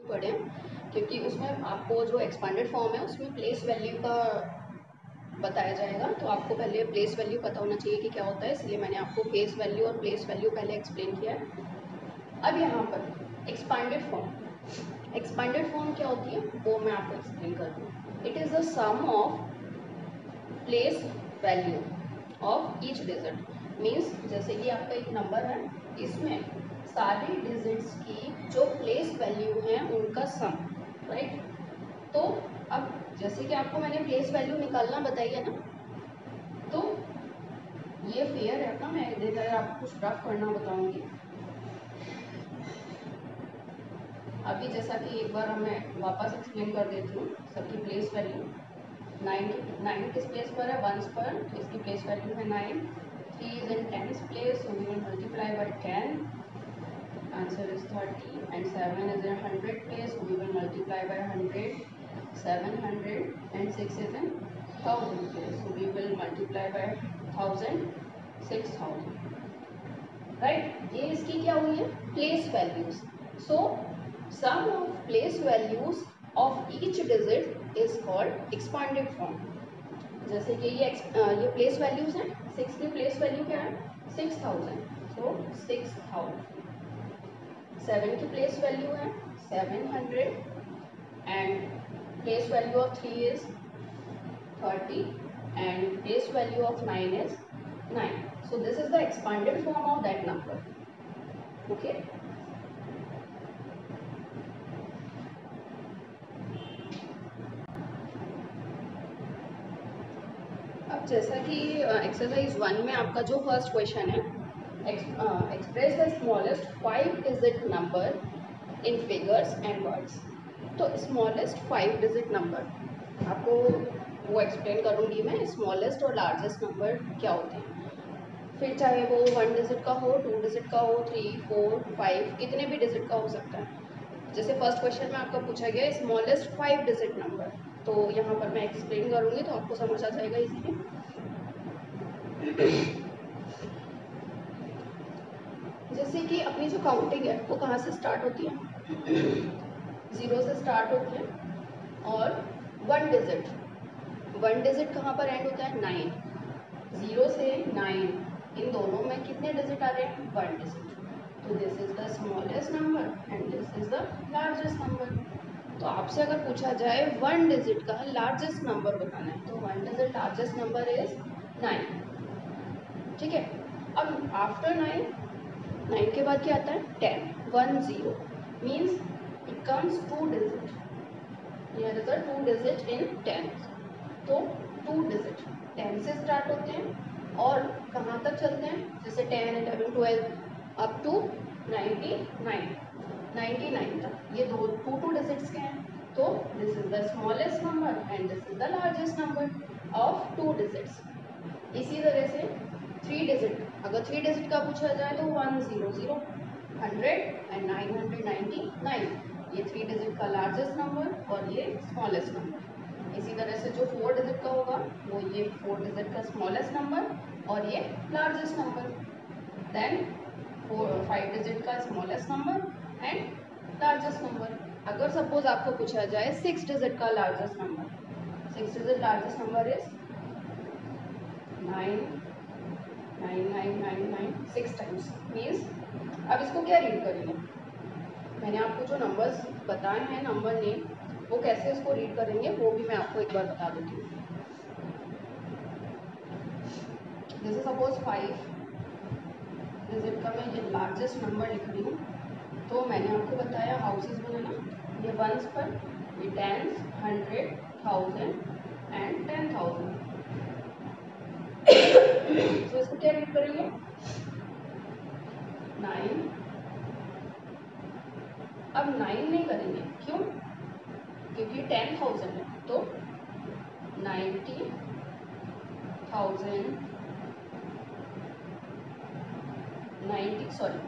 पढ़ें, क्योंकि उसमें आपको जो एक्सपांडेड फॉर्म है उसमें प्लेस वैल्यू का बताया जाएगा। तो आपको पहले प्लेस वैल्यू पता होना चाहिए कि क्या होता है, इसलिए मैंने आपको फेस वैल्यू और प्लेस वैल्यू पहले एक्सप्लेन किया है। अब यहाँ पर एक्सपांडेड फॉर्म क्या होती है वो मैं आपको एक्सप्लेन कर दूँ। It is the sum of place value of each digit. Means जैसे कि आपका एक नंबर है, इसमें सारी डिजिट्स की जो प्लेस वैल्यू है उनका सम, राइट। तो अब जैसे कि आपको मैंने प्लेस वैल्यू निकालना बताई है ना, तो ये फेयर है ना, मैं इधर आपको कुछ रफ करना बताऊंगी। अभी जैसा कि एक बार मैं वापस एक्सप्लेन कर देती हूँ सबकी प्लेस वैल्यू। 9 किस प्लेस पर है, वंस पर, तो इसकी प्लेस वैल्यू है 9। 3 is in tens place, so we will multiply by 10, answer is 30। And 7 is in 100 place, so we will multiply by 100, 700. And 6 is in 1000 place, so we will multiply by 1000, 6000, right. ये इसकी क्या हुई है, place values. So sum of place values of each digit is called expanded form. जैसे कि ये place values हैं, 6 की प्लेस वैल्यू क्या है, 6000, सो 6000। 7 की प्लेस वैल्यू है 700, and place value of 3 is 30, and place value of 9 is 9. So this is the expanded form of that number. Okay. अब जैसा कि एक्सरसाइज 1 में आपका जो फर्स्ट क्वेश्चन है, express the smallest 5 digit number in figures and words. तो smallest 5 digit number आपको वो एक्सप्लेन करूँगी मैं, स्मॉलेस्ट और लार्जेस्ट नंबर क्या होते हैं। फिर चाहे वो 1 डिजिट का हो, 2 डिजिट का हो, 3, 4, 5, कितने भी डिजिट का हो सकता है। जैसे फर्स्ट क्वेश्चन में आपका पूछा गया स्मॉलेस्ट 5 डिजिट नंबर, तो यहाँ पर मैं एक्सप्लेन करूँगी तो आपको समझ आ जाएगा इजीली। जैसे कि अपनी जो काउंटिंग है वो कहाँ से स्टार्ट होती है, 0 से स्टार्ट होती है, और 1 डिजिट कहाँ पर एंड होता है, 9। 0 से 9 इन दोनों में कितने डिजिट आ रहे हैं, 1 डिजिट। तो this is the smallest number and this is the largest number. तो आपसे अगर पूछा जाए 1 डिजिट का लार्जेस्ट नंबर बताना है, तो 1 डिजिट लार्जेस्ट नंबर इज 9, ठीक है। अब आफ्टर 9 के बाद क्या आता है, 10, 1 0, means it comes 2 digit, here is a 2 digit in 10। तो 2 डिजिट 10 से स्टार्ट होते हैं और कहाँ तक चलते हैं, जैसे 10, 11, 12 अप टू 99 तक, ये टू डिजिट्स के हैं। तो this is the smallest number and this is the largest number of 2 digits. इसी तरह से 3 डिजिट, अगर 3 डिजिट का पूछा जाए तो 100, 100 एंड 999, ये 3 डिजिट का लार्जेस्ट नंबर और ये स्मॉलेस्ट नंबर। इसी तरह से जो 4 डिजिट का होगा वो ये 4 डिजिट का स्मॉलेस्ट नंबर और ये लार्जेस्ट नंबर। देन 5 डिजिट का smallest number and largest number. अगर सपोज आपको पूछा जाए 6 डिजिट का largest number, 6 digit largest number is 99999 6 times, means अब इसको क्या रीड करेंगे, मैंने आपको जो नंबर्स बताए हैं नंबर नेम, वो कैसे उसको रीड करेंगे वो भी मैं आपको एक बार बता देती हूँ। जैसे सपोज 5 डिजिट का मैं लार्जेस्ट नंबर लिख रही हूँ, तो मैंने आपको बताया हाउसेस बनाना, ये वंस पर, ये टेंस, 100, 1000 एंड 10,000। तो इसको क्या रीड करेंगे, 9। अब 9 नहीं करेंगे, क्यों, क्योंकि 10,000 है, तो 90,000, 99,999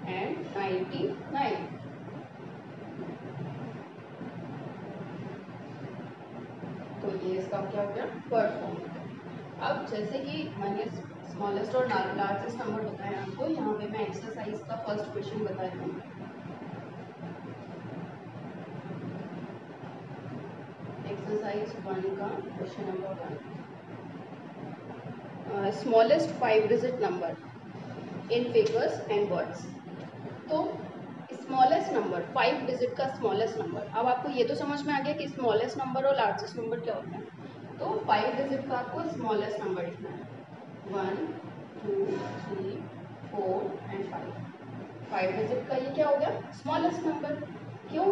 and 99, तो ये इसका क्या हो गया, वर्ड फॉर्म हो गया। अब जैसे कि मैंने स्मॉलेस्ट और लार्जेस्ट नंबर बताया आपको, यहाँ पे मैं एक्सरसाइज का फर्स्ट क्वेश्चन बता रही हूँ। एक्सरसाइज 1 का question number 1, smallest 5 digit number in figures and words. तो स्मॉलेस्ट नंबर 5 डिजिट का स्मॉलेस्ट नंबर, अब आपको ये तो समझ में आ गया कि स्मॉलेस्ट नंबर और लार्जेस्ट नंबर क्या होता है। तो 5 डिजिट का आपको स्मॉलेस्ट नंबर लिखना है, 1 2 3 4 एंड 5 डिजिट का ये क्या हो गया, स्मॉलेस्ट नंबर। क्यों,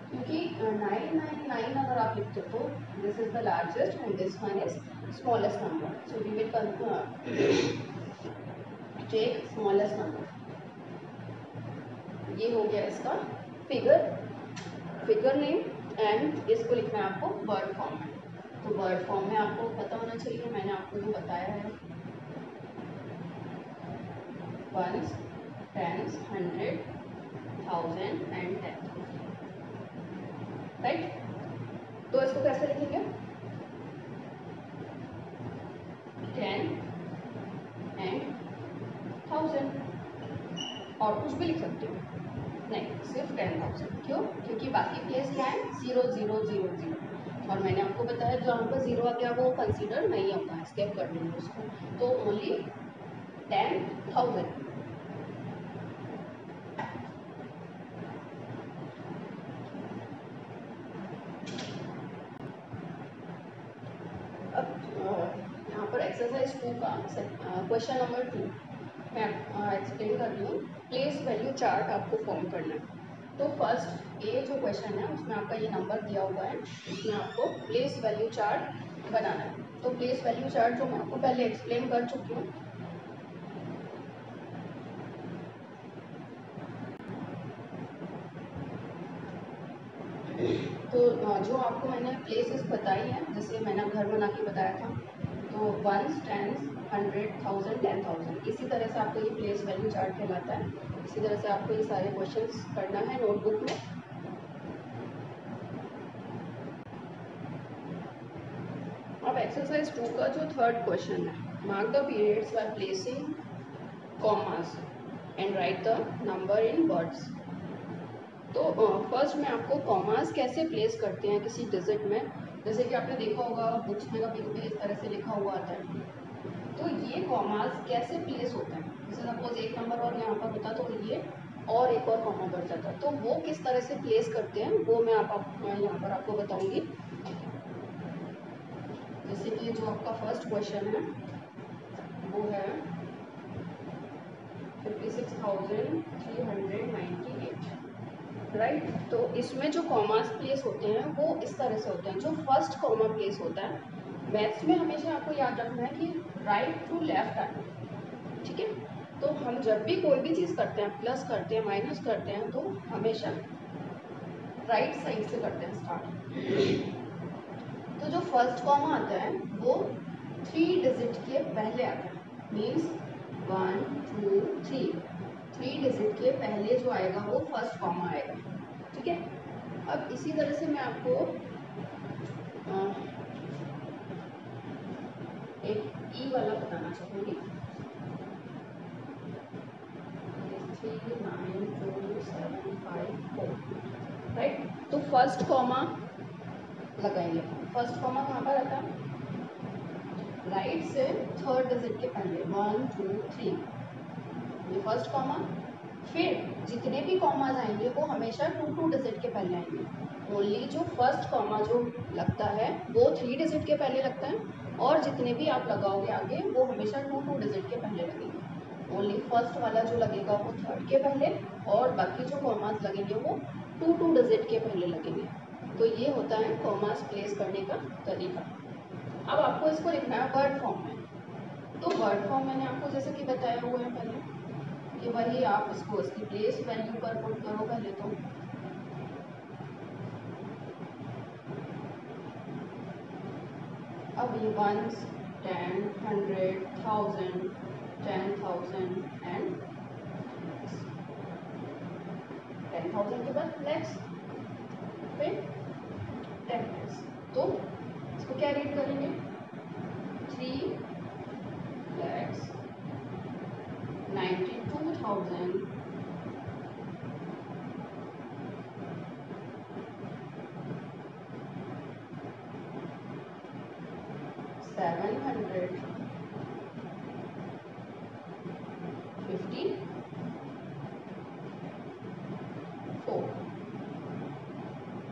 क्योंकि 999 अगर आप लिखते हो तो this is the largest and this one is smallest number, so we will take smallest number. ये हो गया इसका फिगर नेम एंड इसको लिखना है आपको वर्ड फॉर्म में। तो वर्ड फॉर्म में आपको पता होना चाहिए, मैंने आपको जो बताया है, वंस, टेंस, 100, 1000 एंड 10,000, राइट। तो इसको कैसे लिखेंगे, 10 एंड 1000, और कुछ भी लिख सकते हो, नहीं सिर्फ 10,000। क्यों, क्योंकि बाकी प्लेस क्या है, 0 0 0 0, और मैंने आपको बताया जहाँ पर 0 आ गया वो कंसीडर नहीं होगा, स्केप कर देंगे उसको, तो ओनली 10,000। अब यहाँ पर एक्सरसाइज 2 का क्वेश्चन नंबर 2 मैं एक्सप्लेन कर रही हूँ। प्लेस वैल्यू चार्ट आपको फॉर्म करना है। तो फर्स्ट ए जो क्वेश्चन है उसमें आपका ये नंबर दिया हुआ है, इसमें आपको प्लेस वैल्यू चार्ट बनाना है। तो प्लेस वैल्यू चार्ट जो मैं आपको पहले एक्सप्लेन कर चुकी हूँ, तो जो आपको मैंने प्लेसेस बताई हैं, जैसे मैंने घर बना के बताया था, तो वंस, टेंस, 100, 1000, 10,000, इसी तरह से आपको ये प्लेस वैल्यू चार्ट कहलाता है। इसी तरह से आपको ये सारे क्वेश्चंस करना है नोटबुक में। अब एक्सरसाइज 2 का जो थर्ड क्वेश्चन है, mark the periods by placing commas and right the number in words. तो फर्स्ट मैं आपको कॉमास कैसे प्लेस करते हैं किसी डिजिट में, जैसे कि आपने देखा होगा बुक्स में कभी कभी इस तरह से लिखा हुआ आता है, तो ये कॉमास कैसे प्लेस होता है। जैसे सपोज एक नंबर और यहाँ पर होता तो ये और एक और कॉमा बढ़ जाता, तो वो किस तरह से प्लेस करते हैं वो मैं यहाँ पर आपको बताऊंगी। जैसे कि जो आपका फर्स्ट क्वेश्चन है वो है 56,398, राइट। तो इसमें जो कॉमास प्लेस होते हैं वो इस तरह से होते हैं। जो फर्स्ट कॉमा प्लेस होता है, मैथ्स में हमेशा आपको याद रखना है कि राइट टू लेफ्ट आना, ठीक है। तो हम जब भी कोई भी चीज़ करते हैं, प्लस करते हैं, माइनस करते हैं, तो हमेशा राइट साइड से करते हैं स्टार्ट। तो जो फर्स्ट कॉमा आता है वो 3 डिजिट के पहले आता है, मीन्स 1 2 3, 3 डिजिट के पहले जो आएगा वो फर्स्ट कॉमा आएगा, ठीक है। अब इसी तरह से मैं आपको एक ई वाला बताना चाहूँगी, 3 9 2 7 5 4, राइट। तो फर्स्ट कॉमा लगाएंगे, फर्स्ट कॉमा कहाँ पर आता है, राइट से थर्ड डिजिट के पहले, 1 2 3, ये फर्स्ट कॉमा। फिर जितने भी कॉमाज आएंगे वो हमेशा 2 डिजिट के पहले आएंगे। ओनली जो फर्स्ट कॉमा जो लगता है वो 3 डिजिट के पहले लगता है, और जितने भी आप लगाओगे आगे वो हमेशा 2 डिजिट के पहले लगेंगे। ओनली फर्स्ट वाला जो लगेगा वो थर्ड के पहले, और बाकी जो कॉमास लगेंगे वो 2 डिजिट के पहले लगेंगे। तो ये होता है कॉमास प्लेस करने का तरीका। अब आपको इसको लिखना है वर्ड फॉर्म में। तो वर्ड फॉर्म मैंने आपको जैसे कि बताया हुआ है पहले कि भाई आप इसको इसकी प्लेस वैल्यू पर पुट करो पहले। तो अब ये 1, 10, 100, 1000, 10,000 एंड 10,000 के बाद लेट्स, फिर 10 लेट्स। तो इसको क्या रीड करेंगे 3,92,700 54.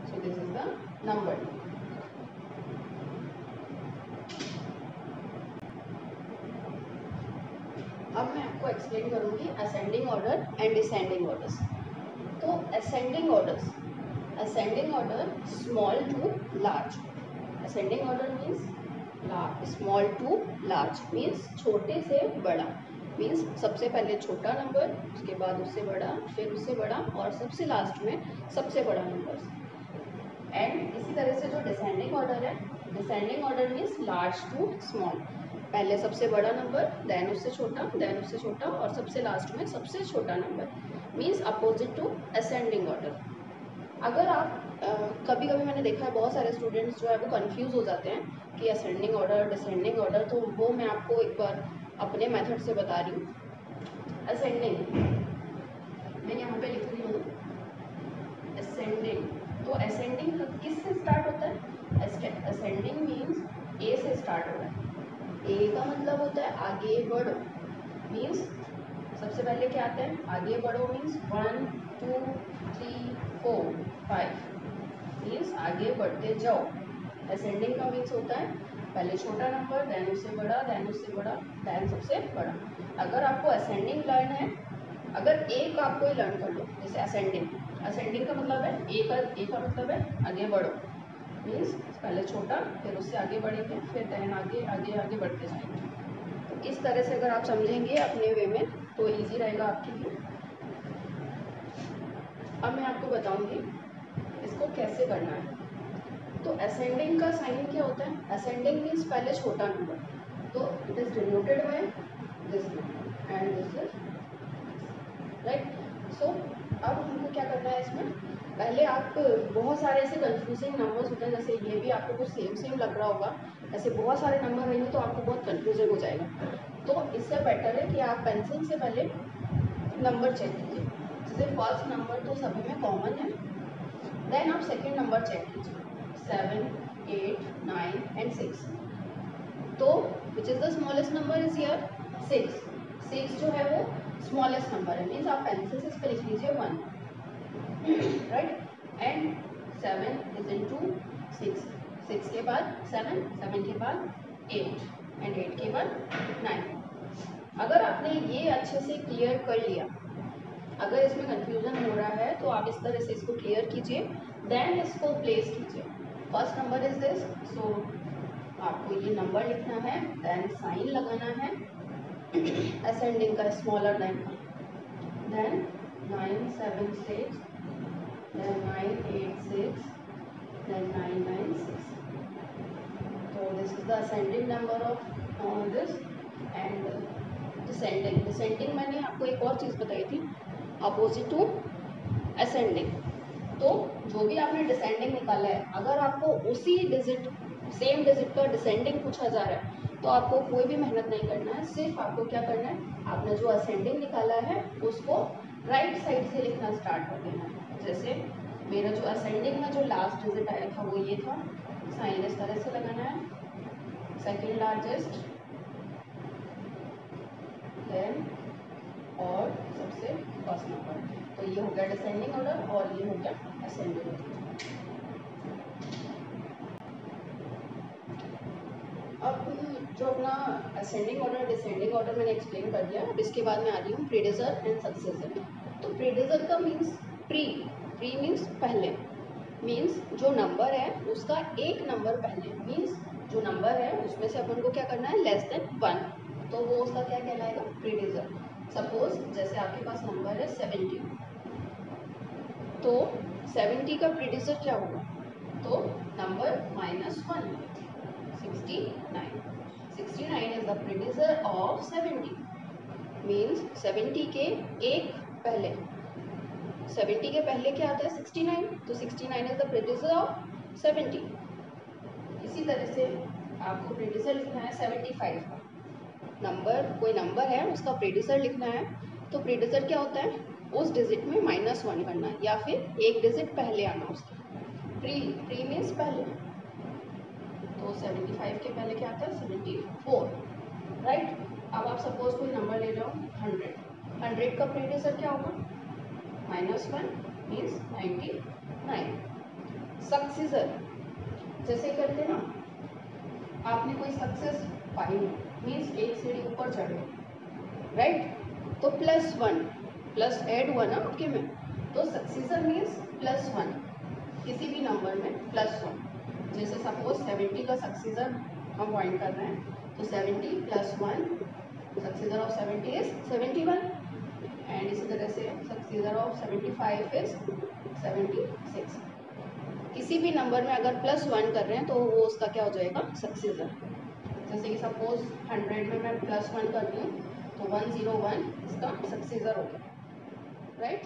So this is the number. अब मैं आपको एक्सप्लेन करूंगी ascending order and descending orders. तो ascending order small to large. Ascending order means small to large means छोटे से बड़ा, मीन्स सबसे पहले छोटा नंबर, उसके बाद उससे बड़ा, फिर उससे बड़ा और सबसे लास्ट में सबसे बड़ा नंबर। एंड इसी तरह से जो डिसेंडिंग ऑर्डर है, descending order means large to small, पहले सबसे बड़ा नंबर, देन उससे छोटा और सबसे लास्ट में सबसे छोटा number, means opposite to ascending order. अगर आप कभी कभी मैंने देखा है बहुत सारे स्टूडेंट्स जो है वो कंफ्यूज हो जाते हैं कि असेंडिंग ऑर्डर डिसेंडिंग ऑर्डर, तो वो मैं आपको एक बार अपने मेथड से बता रही हूँ। असेंडिंग मैं यहाँ पे लिख रही हूँ असेंडिंग। तो असेंडिंग किस से स्टार्ट होता है? असेंडिंग मीन्स ए से स्टार्ट हो रहा है। ए का मतलब होता है आगे बढ़ो, मीन्स सबसे पहले क्या आता है आगे बढ़ो, मीन्स 1 2 3 4 5, मीन्स आगे बढ़ते जाओ। असेंडिंग का मीन्स होता है पहले छोटा नंबर, देन उससे बड़ा, देन उससे बड़ा, देन सबसे बड़ा। अगर आपको असेंडिंग लर्न है, अगर एक आपको ही लर्न कर लो, जैसे असेंडिंग का मतलब है ए का मतलब है आगे बढ़ो, मीन्स पहले छोटा फिर उससे आगे बढ़ेंगे, फिर देन आगे आगे आगे बढ़ते जाएंगे। तो इस तरह से अगर आप समझेंगे अपने वे में तो ईजी रहेगा आपके लिए। अब मैं आपको बताऊंगी इसको कैसे करना है। तो असेंडिंग का साइन क्या होता है? असेंडिंग मीन्स पहले छोटा नंबर, तो it is denoted by this and this is right. So अब हमको क्या करना है इसमें, पहले आप बहुत सारे ऐसे कंफ्यूजिंग नंबर्स होते हैं, जैसे ये भी आपको कुछ सेम लग रहा होगा, ऐसे बहुत सारे नंबर रहेंगे तो आपको बहुत कंफ्यूजन हो जाएगा। तो इससे बेटर है कि आप पेंसिल से पहले नंबर चेक कीजिए। जैसे फर्स्ट नंबर तो सभी में कॉमन है, देन आप सेकेंड नंबर चेक कीजिए 7 8 9 एंड 6। तो which is the smallest number is here 6 जो है वो स्मॉलेस्ट नंबर है, मीन्स आप पेंसिल से इस पर लिख लीजिए 1 राइट। एंड 7 इज इनटू 6 के बाद 7 के बाद 8 एंड 8 के बाद 9। अगर आपने ये अच्छे से क्लियर कर लिया, अगर इसमें कंफ्यूजन हो रहा है तो आप इस तरह से इसको क्लियर कीजिए, देन इसको प्लेस कीजिए। फर्स्ट नंबर इज दिस, सो आपको ये नंबर लिखना है, देन साइन लगाना है असेंडिंग का स्मॉलर देन का, then 9 7 6, then 9 8 6, then 9 9 6. So this is the ascending number of this and descending मैंने आपको एक और चीज़ बताई थी, अपोजिट टू असेंडिंग। तो जो भी आपने डिसेंडिंग निकाला है, अगर आपको उसी डिजिट सेम डिजिट का डिसेंडिंग पूछा जा रहा है तो आपको कोई भी मेहनत नहीं करना है, सिर्फ आपको क्या करना है, आपने जो असेंडिंग निकाला है उसको राइट साइड से लिखना स्टार्ट कर देना है। जैसे मेरा जो असेंडिंग में जो लास्ट डिजिट आया था वो ये था, साइन इस तरह से लगाना है, सेकेंड लार्जेस्ट, देन और सबसे फर्स्ट नंबर। तो ये हो गया डिसेंडिंग ऑर्डर और ये हो गया असेंडिंग ऑर्डर। अब जो अपना असेंडिंग ऑर्डर डिसेंडिंग ऑर्डर मैंने एक्सप्लेन कर दिया, अब इसके बाद मैं आ रही हूँ प्रीडेसर एंड सक्सेसर। तो प्रीडेसर का मीन्स प्री मीन्स पहले, मीन्स जो नंबर है उसका एक नंबर पहले, मीन्स जो नंबर है उसमें से अपन को क्या करना है लेस देन 1, तो वो उसका क्या कहलाएगा प्रीडेसर। सपोज जैसे आपके पास नंबर है 70, तो 70 का प्रीडेसर क्या होगा, तो number -1 69 is the predecessor of 70, means 70 के एक पहले, 70 के पहले क्या आता है 69, तो 69 is the predecessor of 70, इसी तरह से आपको प्रेडिसर लिखना है 75 का नंबर, कोई नंबर है उसका प्रेडिसर लिखना है, तो प्रेडिसर क्या होता है, उस डिजिट में -1 करना या फिर एक डिजिट पहले आना उसके। प्री मीन्स पहले, तो 75 के पहले क्या आता है 74, राइट। अब आप सपोज कोई नंबर ले लो 100 का प्रेडिसर क्या होगा, -1 मीन्स 99। सक्सीजर जैसे करते ना, आपने कोई सक्सेस पाई मीन्स एक सीढ़ी ऊपर चढ़े, राइट, तो +1 प्लस ऐड हुआ ना आपके में, तो सक्सीजर मीन्स +1, किसी भी नंबर में +1। जैसे सपोज 70 का सक्सीजर हम पॉइंट कर रहे हैं, तो 70 + 1, सक्सीजर ऑफ 70 इज 71, एंड इसी तरह से सक्सीजर ऑफ 75 इज 76। किसी भी नंबर में अगर +1 कर रहे हैं तो वो उसका क्या हो जाएगा, सक्सीजर। जैसे कि सपोज 100 में मैं +1 कर रही हूँ, तो 101 इसका सक्सीजर हो गया, राइट।